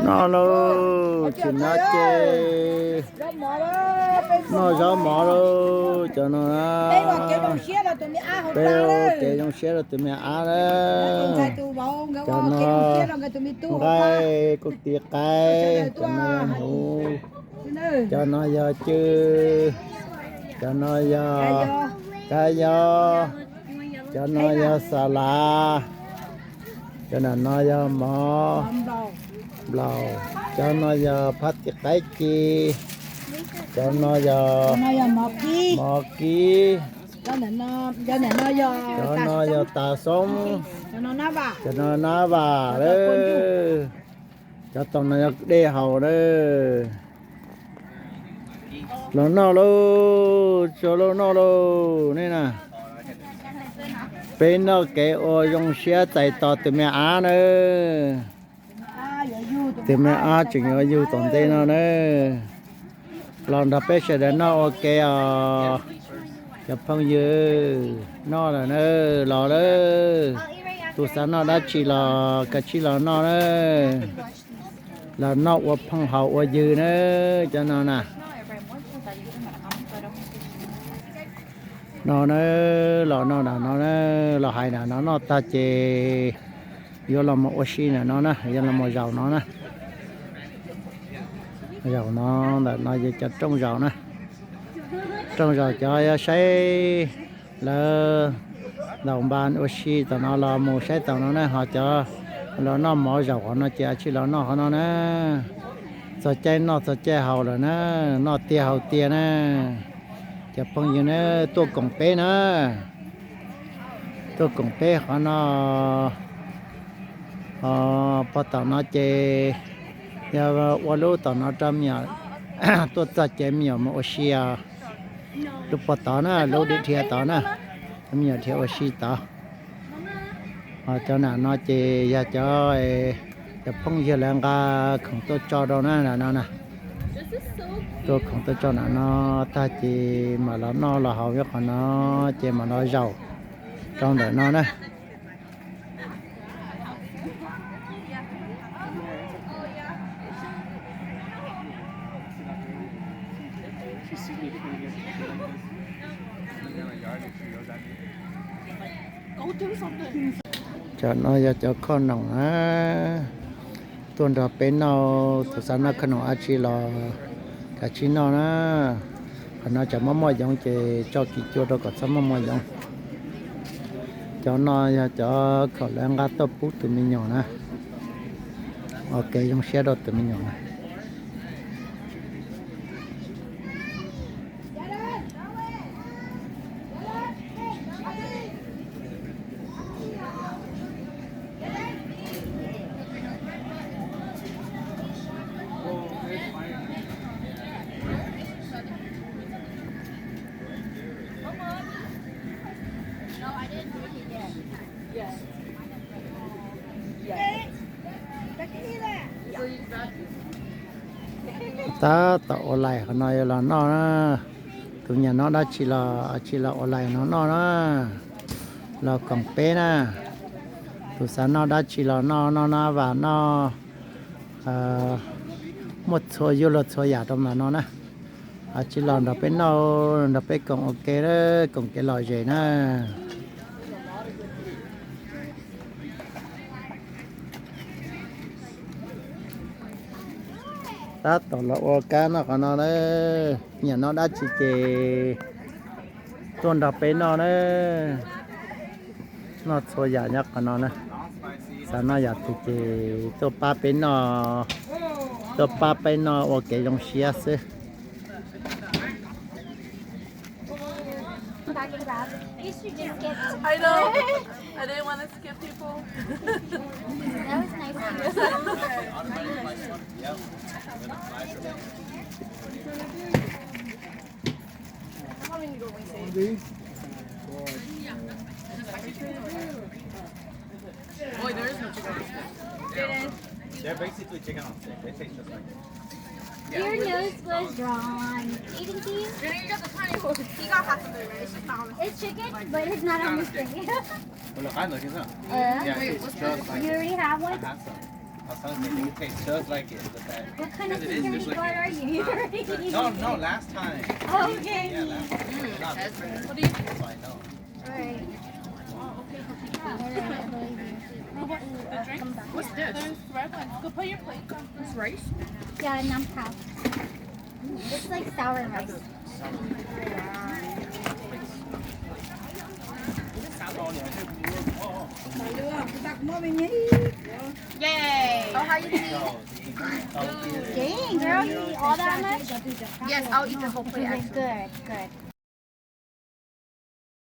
nó lô chỉ nó chê nó gió mỏ lô cho nó bèo kê trong xe rồi tụi mẹ á đó cho nó gai cục tiệc cay cho nó hủ cho nó giờ chứ cho nó giờ cái giờ cho nó giờ xà la cho nó giờ mỏ lầu cho nó giờ phát tiệc cái chi cho nó giờ mỏ kí cho nó giờ tà sống cho nó ná vào đó cho tụi nó đi hầu đó nó lô cho nó lô này nè bên nó cái ô dùng xe chạy tàu từ mẹ á nữa từ mẹ á chỉ nhớ yêu tận đây nó nữa lần đó bé sẽ đến nó ok chụp phong dư nó là nữa lò đó tụi sáng nó đã chỉ là cái chỉ là nó nữa là nó qua phong hậu qua dư nữa cho nó nè nó là nó là nó là hay là nó ta chỉ vô làm một oxy này nó nè vô làm một dầu nó nè dầu nó là nó về cho trong dầu nè trong dầu cho xây là đồng ban oxy tao nó là một xây tao nó nè họ cho nó mở dầu nó chỉ là nó nè sợ chơi hậu rồi nè nó tia hậu tia nè chụp phong như nè tôi cùng bé nữa tôi cùng bé họ nó bắt đầu nó chơi giờ qua lúc tao nó trăm nhiều tôi ta chơi nhiều mà oxy lúc bắt đầu nó lúc đi theo tao nó nhiều theo oxy tao cho nên nó chơi giờ cho chụp phong như là cái không tôi cho đâu nè nó nè tôi không tôi cho nó ta chỉ mà nó là hậu nhất nó chỉ mà nó giàu trong đời nó nè cho nó cho con nòng á tuần đó bên nào thực ra nó không ăn chỉ là cái chỉ nó nó chỉ mắm giống chỉ cho kỹ cho đó có sắm mắm giống cho nó cho khẩu lang gà tôm bút từ mình nhỏ nè ok trong xe đó từ mình nhỏ nè ta tạo lại nó là nó tụi nhà nó đã chỉ là ở lại nó là còn bé nè tụi sáng nó đã chỉ là nó và nó một số du lịch số giả trong là nó nè chỉ là nó bên nó bên còn ok đó còn cái loại gì nè ta tổ là ô cá nó còn nó đấy nhà nó đã chỉ tuần đập bên nó đấy nó số giả nhất còn nó nè sao nó giả chỉ tôi ba bên nó ok trong xia xí I know. I didn't want to skip people. That was nice. Boy, there is no chicken on stick. They're basically chicken on stick. They taste just like it. Your nose was drawn. You can see You got the tiny one. He got half of it, right? It's just not on the it's chicken, but it's not on the stick. Well, look, I look, it's not. Yeah, Yeah, it's just like you already have I one? have some. As long as they do taste just like it. What kind of Because it is security just like guard are you? No, last time. Oh, okay. Yeah, last time. Not That's this better. time. What do you think? So I know. Alright. Alright, I believe you. What's this? There's red ones. Go put your plate down. This rice? Yeah, nam cow. It's like sour rice. Yay! Oh, how you doing? Dang, girl, you eat all that much? Yes, I'll eat the whole plate Okay, actually. good, good.